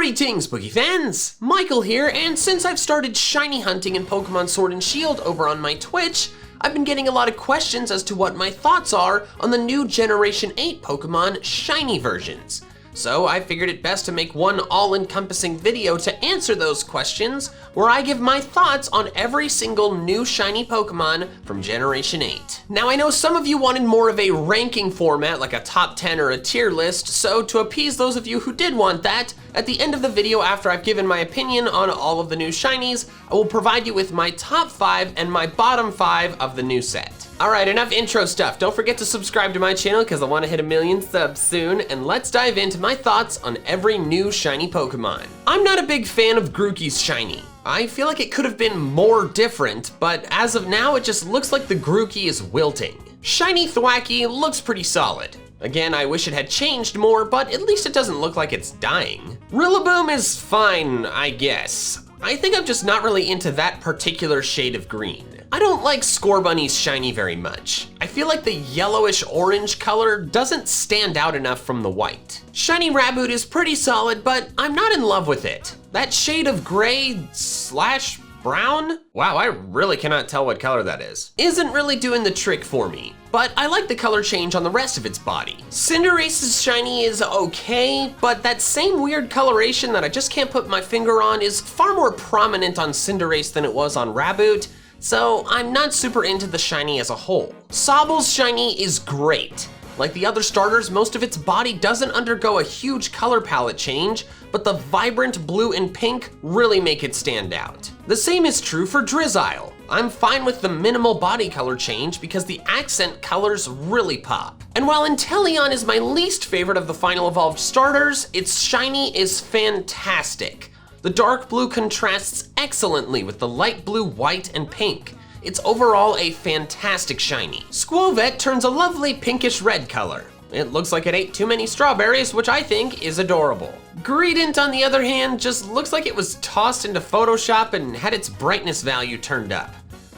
Greetings, Spooky fans! Michael here, and since I've started shiny hunting in Pokemon Sword and Shield over on my Twitch, I've been getting a lot of questions as to what my thoughts are on the new Generation 8 Pokemon shiny versions. So I figured it best to make one all-encompassing video to answer those questions, where I give my thoughts on every single new shiny Pokemon from Generation 8. Now I know some of you wanted more of a ranking format, like a top 10 or a tier list, so to appease those of you who did want that, at the end of the video after I've given my opinion on all of the new shinies, I will provide you with my top 5 and my bottom 5 of the new set. Alright, enough intro stuff. Don't forget to subscribe to my channel because I want to hit 1 million subs soon, and let's dive into my thoughts on every new shiny Pokemon. I'm not a big fan of Grookey's shiny. I feel like it could have been more different, but as of now it just looks like the Grookey is wilting. Shiny Thwackey looks pretty solid. Again, I wish it had changed more, but at least it doesn't look like it's dying. Rillaboom is fine, I guess. I think I'm just not really into that particular shade of green. I don't like Scorbunny's shiny very much. I feel like the yellowish orange color doesn't stand out enough from the white. Shiny Raboot is pretty solid, but I'm not in love with it. That shade of gray / brown? Wow, I really cannot tell what color that is. Isn't really doing the trick for me, but I like the color change on the rest of its body. Cinderace's shiny is okay, but that same weird coloration that I just can't put my finger on is far more prominent on Cinderace than it was on Raboot, so I'm not super into the shiny as a whole. Sobble's shiny is great. Like the other starters, most of its body doesn't undergo a huge color palette change, but the vibrant blue and pink really make it stand out. The same is true for Drizzile. I'm fine with the minimal body color change because the accent colors really pop. And while Inteleon is my least favorite of the final evolved starters, its shiny is fantastic. The dark blue contrasts excellently with the light blue, white, and pink. It's overall a fantastic shiny. Squovet turns a lovely pinkish red color. It looks like it ate too many strawberries, which I think is adorable. Greedent, on the other hand, just looks like it was tossed into Photoshop and had its brightness value turned up.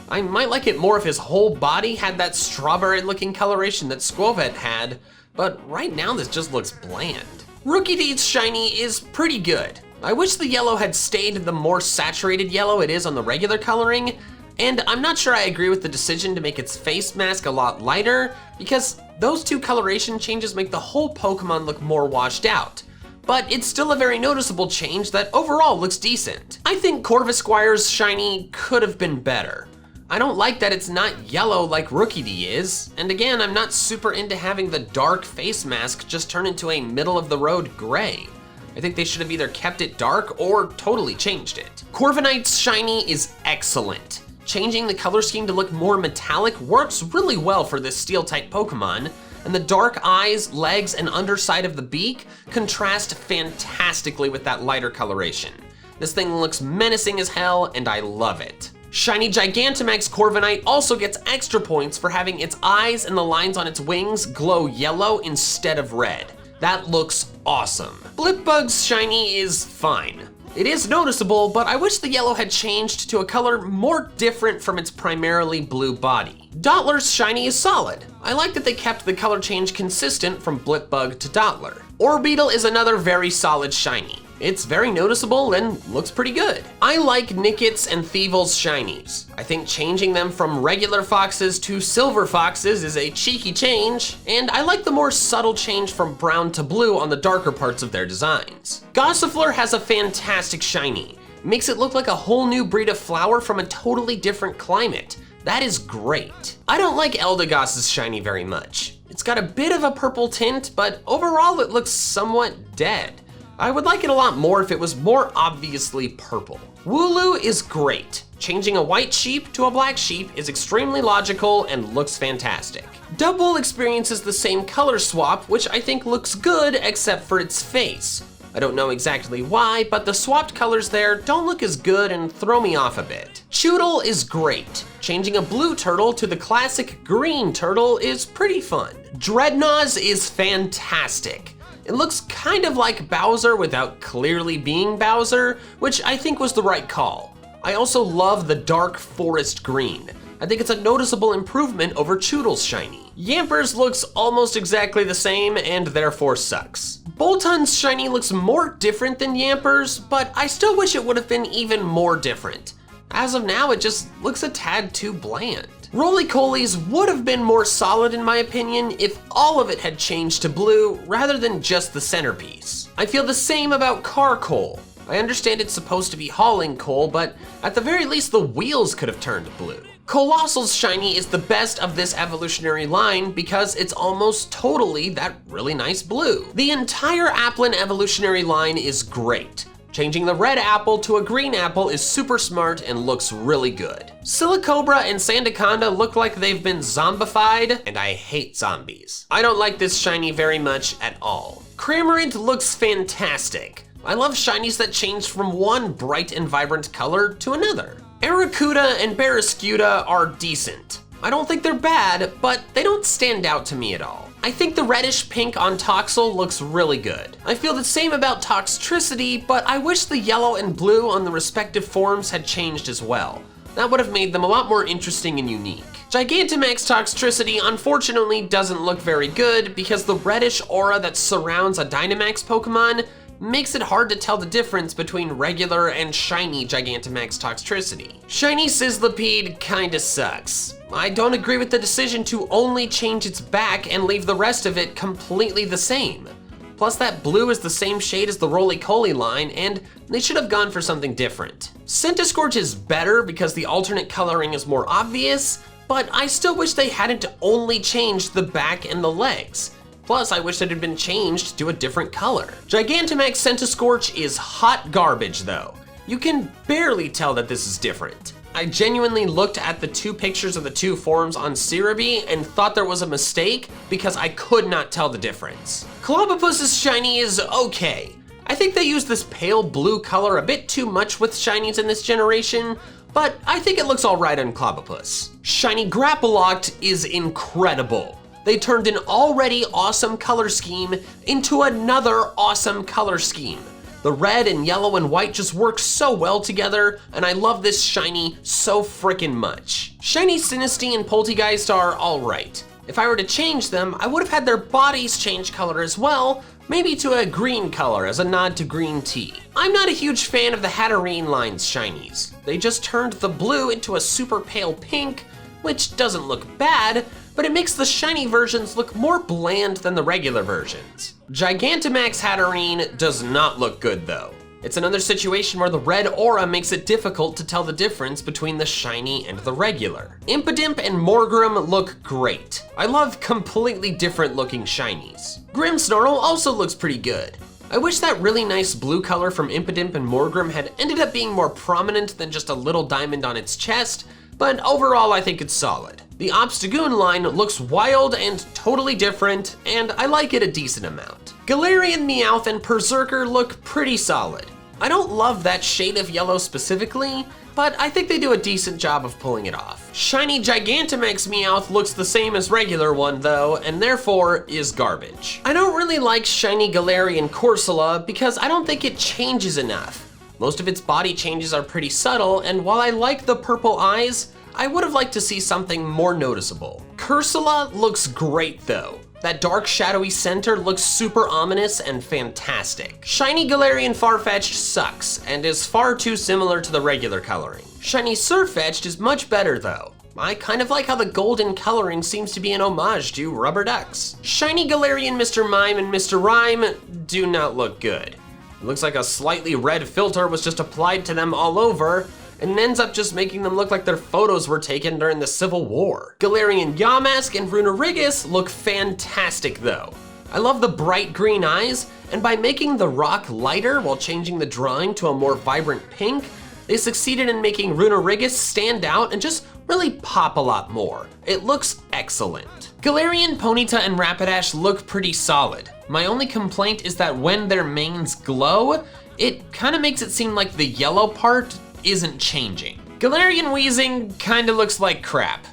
I might like it more if his whole body had that strawberry-looking coloration that Squovet had, but right now this just looks bland. Rookiedee's shiny is pretty good. I wish the yellow had stayed the more saturated yellow it is on the regular coloring, and I'm not sure I agree with the decision to make its face mask a lot lighter, because those two coloration changes make the whole Pokemon look more washed out. But it's still a very noticeable change that overall looks decent. I think Corvisquire's shiny could have been better. I don't like that it's not yellow like Rookidee is, and again, I'm not super into having the dark face mask just turn into a middle-of-the-road gray. I think they should have either kept it dark or totally changed it. Corviknight's shiny is excellent. Changing the color scheme to look more metallic works really well for this steel-type Pokemon, and the dark eyes, legs, and underside of the beak contrast fantastically with that lighter coloration. This thing looks menacing as hell, and I love it. Shiny Gigantamax Corviknight also gets extra points for having its eyes and the lines on its wings glow yellow instead of red. That looks awesome. Blipbug's shiny is fine. It is noticeable, but I wish the yellow had changed to a color more different from its primarily blue body. Dottler's shiny is solid. I like that they kept the color change consistent from Blipbug to Dottler. Orbeetle is another very solid shiny. It's very noticeable and looks pretty good. I like Nickit's and Thievel's shinies. I think changing them from regular foxes to silver foxes is a cheeky change, and I like the more subtle change from brown to blue on the darker parts of their designs. Gossifleur has a fantastic shiny. Makes it look like a whole new breed of flower from a totally different climate. That is great. I don't like Eldegoss's shiny very much. It's got a bit of a purple tint, but overall it looks somewhat dead. I would like it a lot more if it was more obviously purple. Wooloo is great. Changing a white sheep to a black sheep is extremely logical and looks fantastic. Double experiences the same color swap, which I think looks good except for its face. I don't know exactly why, but the swapped colors there don't look as good and throw me off a bit. Choodle is great. Changing a blue turtle to the classic green turtle is pretty fun. Dreadnough's is fantastic. It looks kind of like Bowser without clearly being Bowser, which I think was the right call. I also love the dark forest green. I think it's a noticeable improvement over Choodle's shiny. Yamper's looks almost exactly the same and therefore sucks. Boltun's shiny looks more different than Yamper's, but I still wish it would have been even more different. As of now, it just looks a tad too bland. Roly-Coly's would have been more solid in my opinion if all of it had changed to blue rather than just the centerpiece. I feel the same about Carcoal. I understand it's supposed to be hauling coal, but at the very least the wheels could have turned blue. Colossal's shiny is the best of this evolutionary line because it's almost totally that really nice blue. The entire Applin evolutionary line is great. Changing the red apple to a green apple is super smart and looks really good. Silicobra and Sandaconda look like they've been zombified, and I hate zombies. I don't like this shiny very much at all. Cramorant looks fantastic. I love shinies that change from one bright and vibrant color to another. Arrokuda and Barraskewda are decent. I don't think they're bad, but they don't stand out to me at all. I think the reddish pink on Toxel looks really good. I feel the same about Toxtricity, but I wish the yellow and blue on the respective forms had changed as well. That would have made them a lot more interesting and unique. Gigantamax Toxtricity unfortunately doesn't look very good because the reddish aura that surrounds a Dynamax Pokemon makes it hard to tell the difference between regular and shiny Gigantamax Toxtricity. Shiny Sizzlipede kinda sucks. I don't agree with the decision to only change its back and leave the rest of it completely the same. Plus that blue is the same shade as the Roly-Coly line, and they should have gone for something different. Centiskorch is better because the alternate coloring is more obvious, but I still wish they hadn't only changed the back and the legs. Plus, I wish it had been changed to a different color. Gigantamax Centiskorch is hot garbage though. You can barely tell that this is different. I genuinely looked at the two pictures of the two forms on Cerebi and thought there was a mistake because I could not tell the difference. Clobbopus's shiny is okay. I think they use this pale blue color a bit too much with shinies in this generation, but I think it looks alright on Clobbopus. Shiny Grapploct is incredible. They turned an already awesome color scheme into another awesome color scheme. The red and yellow and white just work so well together, and I love this shiny so frickin' much. Shiny Sinistea and Poltegeist are alright. If I were to change them, I would have had their bodies change color as well, maybe to a green color as a nod to green tea. I'm not a huge fan of the Hatterene line's shinies. They just turned the blue into a super pale pink, which doesn't look bad, but it makes the shiny versions look more bland than the regular versions. Gigantamax Hatterene does not look good though. It's another situation where the red aura makes it difficult to tell the difference between the shiny and the regular. Impidimp and Morgrem look great. I love completely different looking shinies. Grimmsnarl also looks pretty good. I wish that really nice blue color from Impidimp and Morgrem had ended up being more prominent than just a little diamond on its chest, but overall I think it's solid. The Obstagoon line looks wild and totally different, and I like it a decent amount. Galarian, Meowth, and Berserker look pretty solid. I don't love that shade of yellow specifically, but I think they do a decent job of pulling it off. Shiny Gigantamax Meowth looks the same as regular one though, and therefore is garbage. I don't really like shiny Galarian Corsola because I don't think it changes enough. Most of its body changes are pretty subtle, and while I like the purple eyes, I would have liked to see something more noticeable. Cursola looks great though. That dark shadowy center looks super ominous and fantastic. Shiny Galarian Farfetch'd sucks and is far too similar to the regular coloring. Shiny Sirfetch'd is much better though. I kind of like how the golden coloring seems to be an homage to rubber ducks. Shiny Galarian Mr. Mime and Mr. Rhyme do not look good. It looks like a slightly red filter was just applied to them all over, and ends up just making them look like their photos were taken during the Civil War. Galarian Yamask and Runerigus look fantastic though. I love the bright green eyes, and by making the rock lighter while changing the drawing to a more vibrant pink, they succeeded in making Runerigus stand out and just really pop a lot more. It looks excellent. Galarian, Ponyta, and Rapidash look pretty solid. My only complaint is that when their manes glow, it kind of makes it seem like the yellow part isn't changing. Galarian Weezing kinda looks like crap.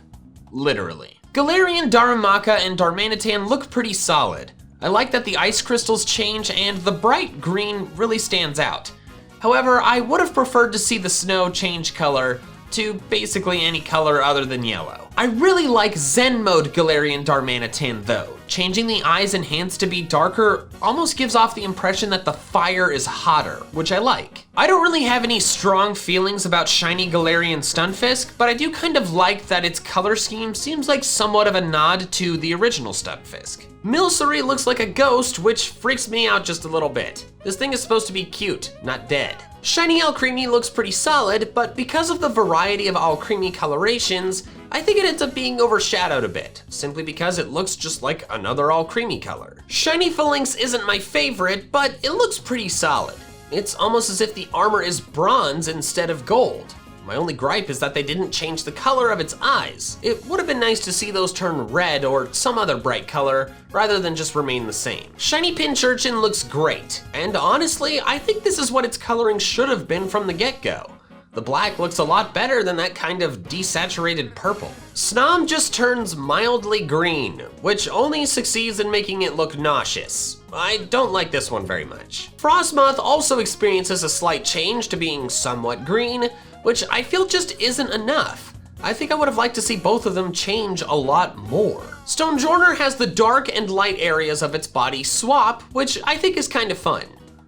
Literally. Galarian Darumaka and Darmanitan look pretty solid. I like that the ice crystals change and the bright green really stands out. However, I would have preferred to see the snow change color to basically any color other than yellow. I really like Zen mode Galarian Darmanitan though. Changing the eyes and hands to be darker almost gives off the impression that the fire is hotter, which I like. I don't really have any strong feelings about shiny Galarian Stunfisk, but I do kind of like that its color scheme seems like somewhat of a nod to the original Stunfisk. Milcery looks like a ghost, which freaks me out just a little bit. This thing is supposed to be cute, not dead. Shiny Alcremie looks pretty solid, but because of the variety of Alcremie colorations, I think it ends up being overshadowed a bit, simply because it looks just like another Alcremie color. Shiny Phalanx isn't my favorite, but it looks pretty solid. It's almost as if the armor is bronze instead of gold. My only gripe is that they didn't change the color of its eyes. It would have been nice to see those turn red or some other bright color, rather than just remain the same. Shiny Pinchurchin looks great, and honestly, I think this is what its coloring should have been from the get-go. The black looks a lot better than that kind of desaturated purple. Snom just turns mildly green, which only succeeds in making it look nauseous. I don't like this one very much. Frostmoth also experiences a slight change to being somewhat green, which I feel just isn't enough. I think I would have liked to see both of them change a lot more. Stonjourner has the dark and light areas of its body swap, which I think is kind of fun.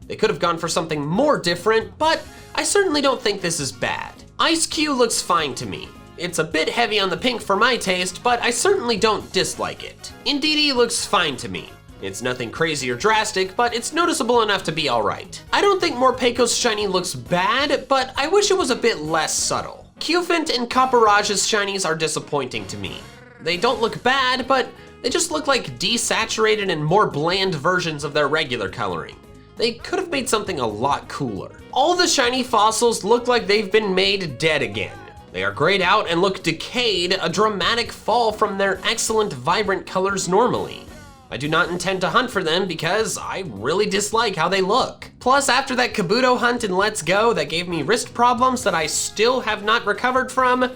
They could have gone for something more different, but I certainly don't think this is bad. Ice-Q looks fine to me. It's a bit heavy on the pink for my taste, but I certainly don't dislike it. Indeedee looks fine to me. It's nothing crazy or drastic, but it's noticeable enough to be alright. I don't think Morpeko's shiny looks bad, but I wish it was a bit less subtle. Cufant and Copperage's shinies are disappointing to me. They don't look bad, but they just look like desaturated and more bland versions of their regular coloring. They could have made something a lot cooler. All the shiny fossils look like they've been made dead again. They are grayed out and look decayed, a dramatic fall from their excellent vibrant colors normally. I do not intend to hunt for them because I really dislike how they look. Plus, after that Kabuto hunt in Let's Go that gave me wrist problems that I still have not recovered from,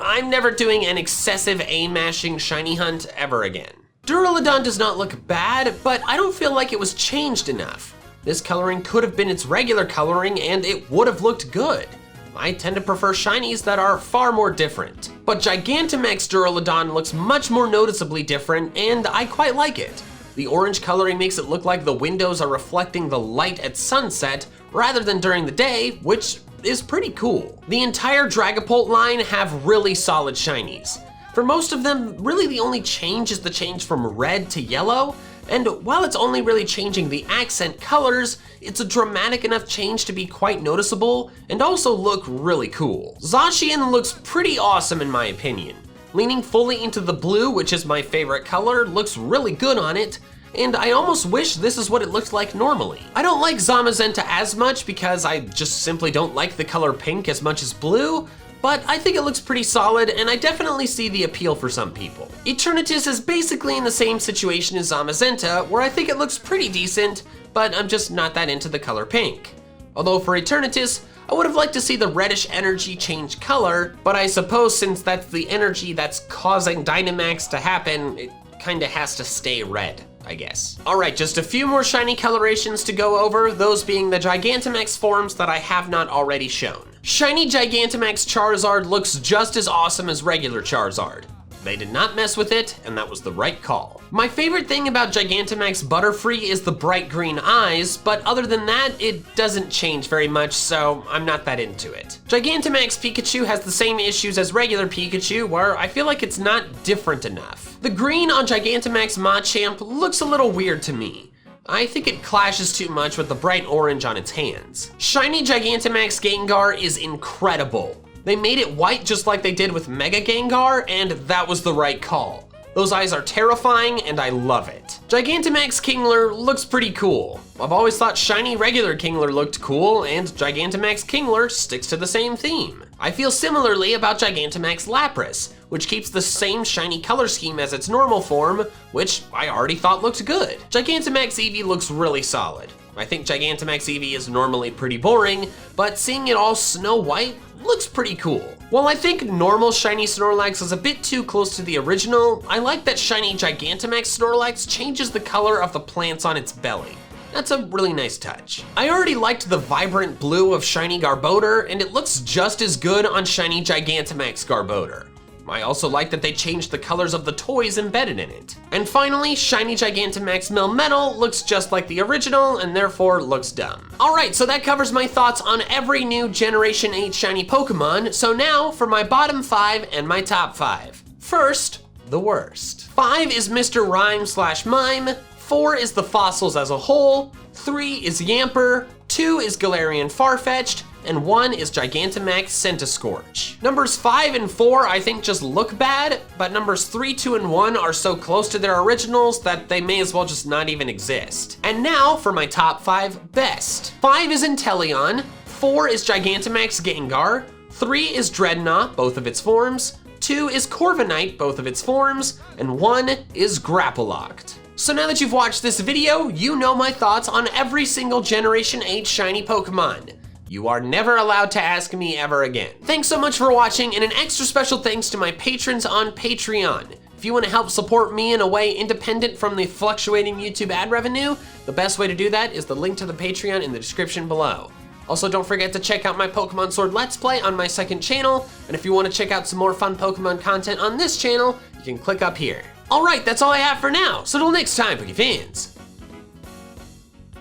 I'm never doing an excessive aim-mashing shiny hunt ever again. Duraludon does not look bad, but I don't feel like it was changed enough. This coloring could have been its regular coloring and it would have looked good. I tend to prefer shinies that are far more different. But Gigantamax Duraludon looks much more noticeably different and I quite like it. The orange coloring makes it look like the windows are reflecting the light at sunset rather than during the day, which is pretty cool. The entire Dragapult line have really solid shinies. For most of them, really the only change is the change from red to yellow, and while it's only really changing the accent colors, it's a dramatic enough change to be quite noticeable and also look really cool. Zacian looks pretty awesome in my opinion. Leaning fully into the blue, which is my favorite color, looks really good on it, and I almost wish this is what it looked like normally. I don't like Zamazenta as much because I just simply don't like the color pink as much as blue, but I think it looks pretty solid and I definitely see the appeal for some people. Eternatus is basically in the same situation as Zamazenta, where I think it looks pretty decent, but I'm just not that into the color pink. Although for Eternatus, I would have liked to see the reddish energy change color, but I suppose since that's the energy that's causing Dynamax to happen, it kinda has to stay red, I guess. All right, just a few more shiny colorations to go over, those being the Gigantamax forms that I have not already shown. Shiny Gigantamax Charizard looks just as awesome as regular Charizard. They did not mess with it, and that was the right call. My favorite thing about Gigantamax Butterfree is the bright green eyes, but other than that, it doesn't change very much, so I'm not that into it. Gigantamax Pikachu has the same issues as regular Pikachu, where I feel like it's not different enough. The green on Gigantamax Machamp looks a little weird to me. I think it clashes too much with the bright orange on its hands. Shiny Gigantamax Gengar is incredible. They made it white just like they did with Mega Gengar, and that was the right call. Those eyes are terrifying, and I love it. Gigantamax Kingler looks pretty cool. I've always thought shiny regular Kingler looked cool, and Gigantamax Kingler sticks to the same theme. I feel similarly about Gigantamax Lapras, which keeps the same shiny color scheme as its normal form, which I already thought looked good. Gigantamax Eevee looks really solid. I think Gigantamax Eevee is normally pretty boring, but seeing it all snow white looks pretty cool. While I think normal shiny Snorlax is a bit too close to the original, I like that shiny Gigantamax Snorlax changes the color of the plants on its belly. That's a really nice touch. I already liked the vibrant blue of shiny Garbodor, and it looks just as good on shiny Gigantamax Garbodor. I also like that they changed the colors of the toys embedded in it. And finally, shiny Gigantamax Melmetal looks just like the original and therefore looks dumb. Alright, so that covers my thoughts on every new Generation 8 shiny Pokemon. So now for my bottom 5 and my top 5. First, the worst. 5 is Mr. Rhyme/Mime, 4 is the fossils as a whole, 3 is Yamper, 2 is Galarian Farfetch'd, and 1 is Gigantamax Centiskorch. Numbers 5 and 4 I think just look bad, but numbers 3, 2, and 1 are so close to their originals that they may as well just not even exist. And now for my top 5 best. 5 is Inteleon, 4 is Gigantamax Gengar, 3 is Dreadnought, both of its forms, 2 is Corviknight, both of its forms, and 1 is Grapploct. So now that you've watched this video, you know my thoughts on every single Generation 8 shiny Pokemon. You are never allowed to ask me ever again. Thanks so much for watching, and an extra special thanks to my patrons on Patreon. If you want to help support me in a way independent from the fluctuating YouTube ad revenue, the best way to do that is the link to the Patreon in the description below. Also, don't forget to check out my Pokemon Sword Let's Play on my second channel, and if you want to check out some more fun Pokemon content on this channel, you can click up here. Alright, that's all I have for now, so till next time, Pokefans.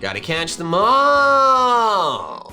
Gotta catch them all!